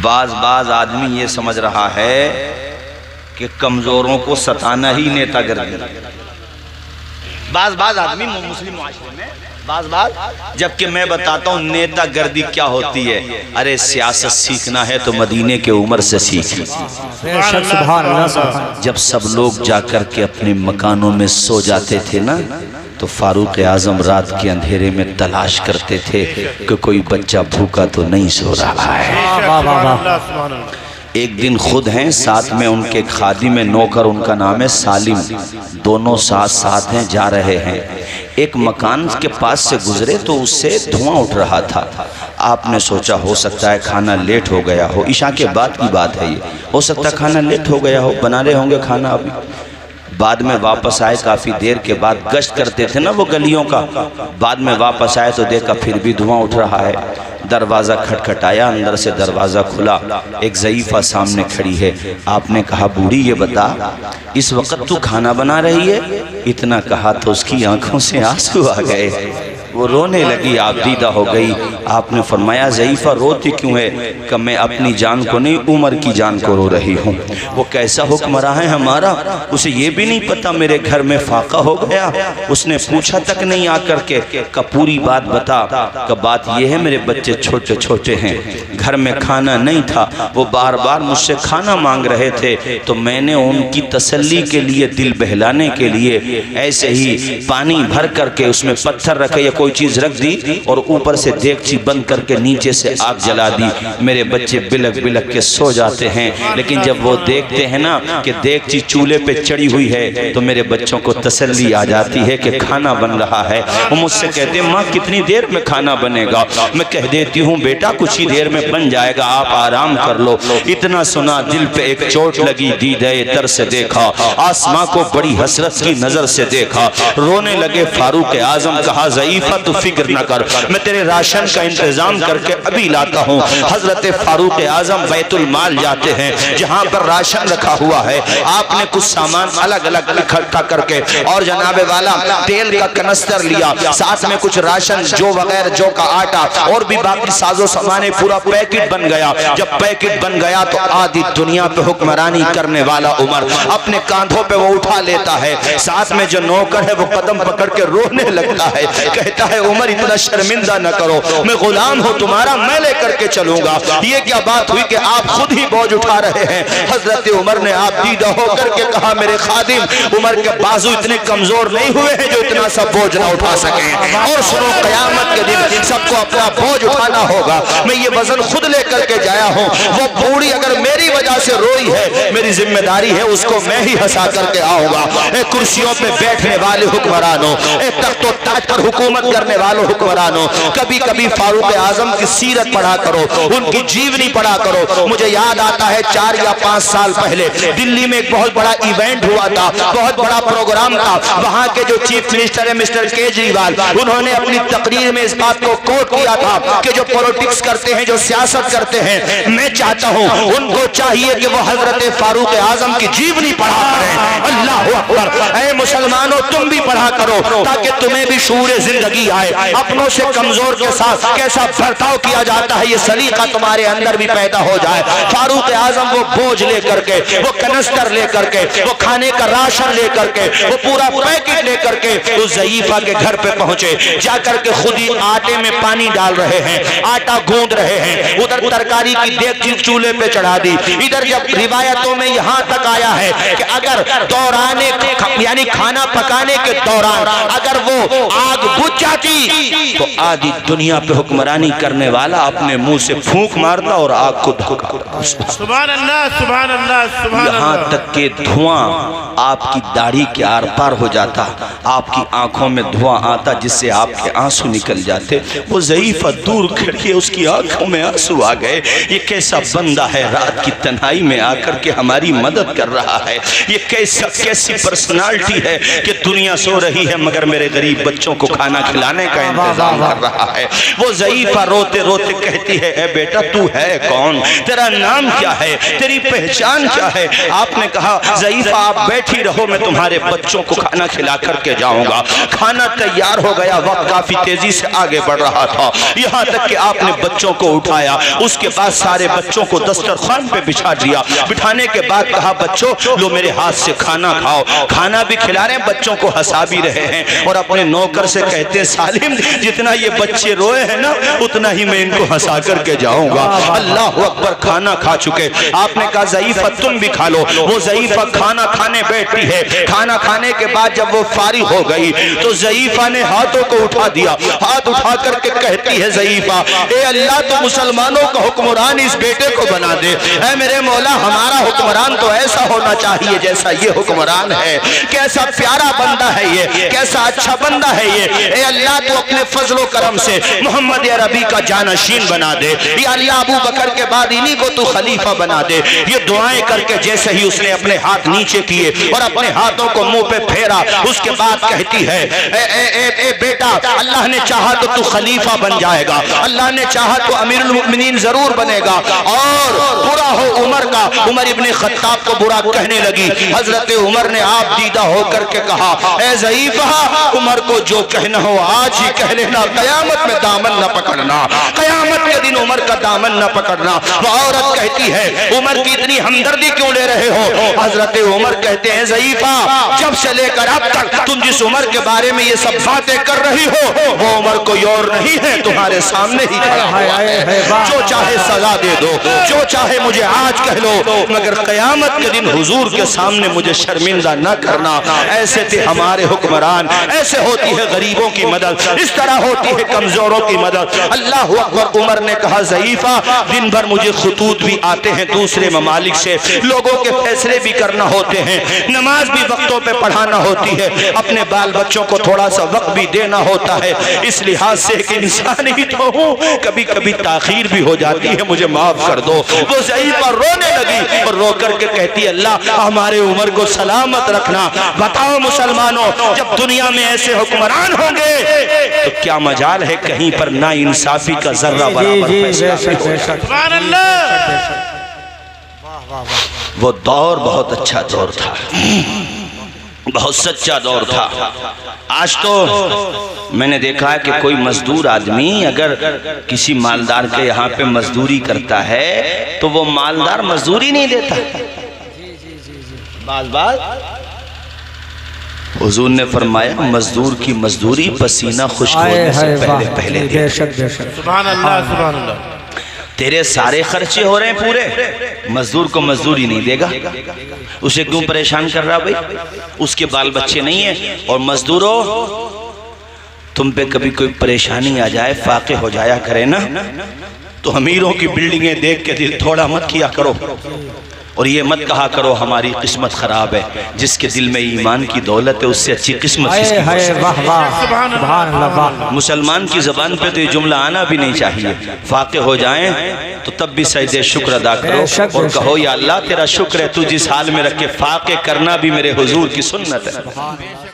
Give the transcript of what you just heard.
بعض آدمی یہ سمجھ رہا ہے کہ کمزوروں کو ستانا ہی نیتا گردی، بعض آدمی مسلم معاشرے میں جبکہ میں بتاتا ہوں نیتا گردی کیا ہوتی ہے۔ ارے سیاست سیکھنا ہے تو مدینے کے عمر سے سیکھی۔ جب سب لوگ جا کر کے اپنے مکانوں میں سو جاتے تھے نا تو فاروق اعظم رات کے اندھیرے میں تلاش کرتے تھے کہ کوئی بچہ بھوکا تو نہیں سو رہا ہے۔ ایک دن خود ہیں، ساتھ میں ان کے خادم نوکر، ان کا نام ہے سالم، دونوں ساتھ ہیں، جا رہے ہیں۔ ایک مکان کے پاس سے گزرے تو اس سے دھواں اٹھ رہا تھا۔ آپ نے سوچا ہو سکتا ہے کھانا لیٹ ہو گیا ہو، عشاء کے بعد کی بات ہے، یہ ہو سکتا ہے کھانا لیٹ ہو گیا ہو، بنا رہے ہوں گے کھانا ابھی۔ بعد میں واپس آئے، کافی دیر کے بعد گشت کرتے تھے نا وہ گلیوں کا، بعد میں واپس آئے تو دیکھا پھر بھی دھواں اٹھ رہا ہے۔ دروازہ کھٹکھٹایا، اندر سے دروازہ کھلا، ایک ضعیفہ سامنے کھڑی ہے۔ آپ نے کہا بوڑھی یہ بتا اس وقت تو کھانا بنا رہی ہے؟ اتنا کہا تو اس کی آنکھوں سے آنسو آ گئے، وہ رونے لگی، آپ دیدہ ہو گئی۔ آپ نے فرمایا ضعیفہ روتی کیوں ہے؟ کہ میں اپنی جان کو نہیں عمر کی جان کو رو رہی ہوں۔ وہ کیسا حکمراں ہے ہمارا، اسے یہ بھی نہیں پتا میرے گھر میں فاقہ ہو گیا، اس نے پوچھا تک نہیں آ کر کے کہ پوری بات بتا۔ کہ بات یہ ہے میرے بچے چھوٹے چھوٹے ہیں، گھر میں کھانا نہیں تھا، وہ بار بار مجھ سے کھانا مانگ رہے تھے، تو میں نے ان کی تسلی کے لیے، دل بہلانے کے لیے ایسے ہی پانی بھر کر کے اس میں پتھر رکھے یا کوئی چیز رکھ دی اور اوپر سے دیگچی بند کر کے نیچے سے آگ جلا دی۔ میرے بچے بلک بلک کے سو جاتے ہیں، لیکن جب وہ دیکھتے ہیں نا کہ دیگچی چولہے پہ چڑی ہوئی ہے تو میرے بچوں کو تسلی آ جاتی ہے کہ کھانا بن رہا ہے۔ وہ مجھ سے کہتے ہیں ماں کتنی دیر میں کھانا بنے گا؟ میں کہہ دیتی ہوں بیٹا کچھ ہی دیر میں بن جائے گا، آپ آرام کر لو۔ اتنا سنا دل پہ ایک چوٹ لگی، دیدہ تر سے دیکھا، آسماں کو بڑی حسرت کی نظر سے دیکھا، رونے لگے فاروق اعظم۔ کہا ضعیفہ تو فکر نہ کر، میں تیرے راشن کا انتظام کر کے ابھی لاتا ہوں۔ حضرت فاروق اعظم بیت المال جاتے ہیں جہاں پر راشن رکھا ہوا ہے، آپ نے کچھ سامان الگ الگ اکٹھا کر کے اور جناب والا تیل کا کنستر لیا، ساتھ میں کچھ راشن جو وغیرہ جو کا آٹا اور بھی باقی ساز و سامان، پورا پیکٹ بن گیا۔ جب پیکٹ بن گیا تو آدھی دنیا پہ حکمرانی کرنے والا عمر اپنے کاندھوں پہ وہ اٹھا لیتا ہے، ساتھ میں جو نوکر ہے وہ قدم پکڑ کے رونے لگتا ہے، کہتا ہے عمر اتنا شرمندہ نہ کرو، میں غلام ہوں تمہارا، میں لے کر کے چلوں گا۔ یہ کیا بات ہوئی کہ آپ خود ہی بوجھ اٹھا رہے ہیں؟ حضرت عمر نے آپ دیدہ ہو کر کے کہا میرے خادم عمر کے بازو اتنے کمزور نہیں ہوئے ہیں جو اتنا سا بوجھ نہ اٹھا سکیں، اور سنو قیامت کے دن سب کو اپنا بوجھ اٹھانا ہوگا، میں یہ وزن خود لے کر کے جایا ہوں۔ وہ بوڑھی اگر میری وجہ سے روئی ہے، میری ذمہ داری ہے اس کو میں ہی ہنسا کر کے آؤں گا۔ اے کرسیوں پہ بیٹھنے والے حکمرانوں، اے تخت و تاج پر حکومت کرنے والوں حکمرانوں، کبھی کبھی فاروق اعظم کی سیرت پڑھا کرو، ان کی جیونی پڑھا کرو۔ مجھے یاد آتا ہے 4 یا 5 سال پہلے دلی میں ایک بہت بڑا ایونٹ ہوا تھا، بہت بڑا پروگرام تھا۔ وہاں کے جو چیف منسٹر ہے مسٹر کیجریوال، انہوں نے اپنی تقریر میں اس بات کو کوٹ کیا تھا کہ جو پولیٹکس کرتے ہیں، جو سیاست کرتے ہیں، میں چاہتا ہوں ان کو چاہیے کہ وہ حضرت فاروق اعظم کی جیونی پڑھا کریں۔ اللہ اکبر! اے مسلمانوں تم بھی پڑھا کرو تاکہ تمہیں بھی شعور زندگی آئے، اپنوں سے کمزور کے ساتھ کیسا برتاؤ کیا جاتا ہے یہ سلیقہ تمہارے اندر بھی پیدا ہو جائے۔ فاروق اعظم وہ بوجھ لے کر کے، وہ کنستر لے کر کے، وہ کھانے کا راشن لے کر کے، وہ پورا پیکٹ لے کر کے اس ضعیفہ کے گھر پہ پہنچے، جا کر کے خود ہی آٹے میں پانی ڈال رہے ہیں، آٹا گوندھ رہے ہیں، ادھر ترکاری کی دیگچی چولہے پہ چڑھا دی۔ ادھر جب روایتوں میں یہاں تک آیا ہے کہ اگر دورانے یعنی کھانا پکانے کے دوران اگر وہ آگ بجھ جاتی تو آدھی دنیا پہ حکمرانی کرنے والا اپنے منہ سے پھونک مارتا اور آگ کو دھکا۔ سبحان اللہ سبحان اللہ سبحان اللہ۔ یہاں تک کہ دھواں آپ کی داڑھی کے آر پار ہو جاتا، آپ کی آنکھوں میں دھواں آتا جس سے آپ کے آنسو نکل جاتے۔ وہ ضعیفہ دور کھڑی، اس کی آنکھوں میں آنسو آ گئے۔ یہ کیسا بندہ ہے رات کی تنہائی میں آ کر کے ہماری مدد کر رہا ہے، یہ کیسی پرسنالٹی ہے کہ دنیا سو رہی ہے مگر میرے غریب بچوں کو کھانا کھلا کھلانے کا انتظام کر رہا ہے۔ وہ ضعیفہ روتے روتے کہتی ہے اے بیٹا تو ہے کون؟ تیرا نام کیا ہے؟ تیری پہچان کیا ہے؟ آپ نے کہا ضعیفہ آپ بیٹھی رہو، میں تمہارے بچوں کو کھانا کھلا کر کے جاؤں گا۔ کھانا تیار ہو گیا، وقت کافی تیزی سے آگے بڑھ رہا تھا، یہاں تک کہ آپ نے بچوں کو اٹھایا، اس کے بعد سارے بچوں کو دسترخوان پہ بچھا دیا۔ بٹھانے کے بعد کہا بچوں لو میرے ہاتھ سے کھانا کھاؤ۔ کھانا بھی کھلا رہے ہیں، بچوں کو ہنسا بھی رہے ہیں، اور اپنے نوکر سے کہتے ہیں سالم جتنا یہ بچے روئے ہیں نا اتنا ہی میں ان کو ہنسا کر کے جاؤں گا۔ اللہ اکبر، کھانا کھا چکے۔ آپ نے کہا ضعیفہ تم بھی کھا لو۔ وہ ضعیفہ کھانا کھانے بیٹھی ہے۔ کھانا کھانے کے بعد جب وہ فارغ ہو گئی تو ضعیفہ نے ہاتھوں کو اٹھا دیا، ہاتھ اٹھا کر کے کہتی ہے ضعیفہ اے اللہ تو مسلمانوں کا حکمران اس بیٹے کو بنا دے۔ اے میرے مولا ہمارا حکمران تو ایسا ہونا چاہیے جیسا یہ حکمران ہے، کیسا پیارا بندہ ہے یہ، کیسا اچھا بندہ ہے یہ۔ اے اللہ تو اپنے فضل و کرم سے محمد عربی کا جانشین بنا دے، یا اللہ ابو بکر کے بعد انہی کو تو خلیفہ بنا دے۔ یہ دعائیں کر کے جیسے ہی اس نے اپنے ہاتھ نیچے کیے اور اپنے ہاتھوں کو منہ پہ پھیرا، اس کے بعد کہتی ہے اے بیٹا اللہ نے چاہا تو تو خلیفہ بن جائے گا، اللہ نے چاہا تو امیر المؤمنین ضرور بنے گا۔ اور برا ہو عمر کا، عمر ابن خطاب کو برا کہنے لگی۔ حضرت عمر نے آپ دیدہ ہو کر کے کہا اے ضعیفہ عمر کو جو کہنا ہو آج ہی کہہ لینا، قیامت میں دامن نہ پکڑنا، قیامت کے دن عمر کا دامن نہ پکڑنا۔ وہ عورت کہتی ہے عمر کی اتنی ہمدردی کیوں لے رہے ہو؟ حضرت عمر کہتے ہیں ضعیفہ جب سے لے کر اب تک تم جس عمر کے بارے میں یہ سب باتیں کر رہی ہو وہ عمر کوئی اور نہیں ہے، تمہارے سامنے ہی کھڑا ہوا ہے۔ جو چاہے سزا دے دو، جو چاہے مجھے آج کہہ لو، مگر قیامت کے دن حضور کے سامنے مجھے شرمندہ نہ کرنا۔ ایسے تھے ہمارے حکمران، ایسے ہوتی ہے غریبوں کی مدد، اس طرح ہوتی ہے کمزوروں کی مدد۔ اللہ اکبر۔ عمر نے کہا ضعیفہ دن بھر مجھے خطوط بھی آتے ہیں دوسرے ممالک سے، لوگوں کے فیصلے بھی کرنا ہوتے ہیں، نماز بھی وقتوں پہ پڑھانا ہوتی ہے، اپنے بال بچوں کو تھوڑا سا وقت بھی دینا ہوتا ہے، اس لحاظ سے کہ انسان ہی تو ہوں، کبھی کبھی تاخیر بھی ہو جاتی ہے، مجھے معاف کر دو۔ وہ ضعیفہ رونے لگی اور رو کر کے کہتی اللہ ہمارے عمر کو سلامت رکھنا۔ بتاؤ مسلمانوں جب دنیا میں ایسے حکمران ہوں گے تو کیا مجال ہے کہیں پر نا انصافی کا ذرہ برابر فیصلہ ہو۔ سبحان اللہ۔ وہ دور بہت اچھا دور تھا، بہت سچا دور تھا۔ آج تو میں نے دیکھا ہے کہ کوئی مزدور آدمی اگر کسی مالدار کے یہاں پہ مزدوری کرتا ہے تو وہ مالدار مزدوری نہیں دیتا۔ بعض حضور نے فرمایا مزدور کی مزدوری پسینہ خشک ہونے سے پہلے دے۔ سبحان اللہ سبحان اللہ۔ تیرے سارے خرچے ہو رہے ہیں پورے، مزدور کو مزدوری نہیں دے گا، اسے کیوں پریشان کر رہا بھائی؟ اس کے بال بچے نہیں ہیں۔ اور مزدوروں تم پہ کبھی کوئی پریشانی آ جائے، فاقے ہو جایا کرے نا تو امیروں کی بلڈنگیں دیکھ کے دل تھوڑا مت کیا کرو، اور یہ مت کہا کرو ہماری قسمت خراب ہے۔ جس کے دل میں ایمان کی دولت ہے اس سے اچھی قسمت کس کی ہو سکتی ہے؟ مسلمان کی زبان پہ تو یہ جملہ آنا بھی نہیں چاہیے۔ فاقے ہو جائیں تو تب بھی سجدے شکر ادا کرو اور کہو یا اللہ تیرا شکر ہے تو جس حال میں رکھے، فاقے کرنا بھی میرے حضور کی سنت ہے۔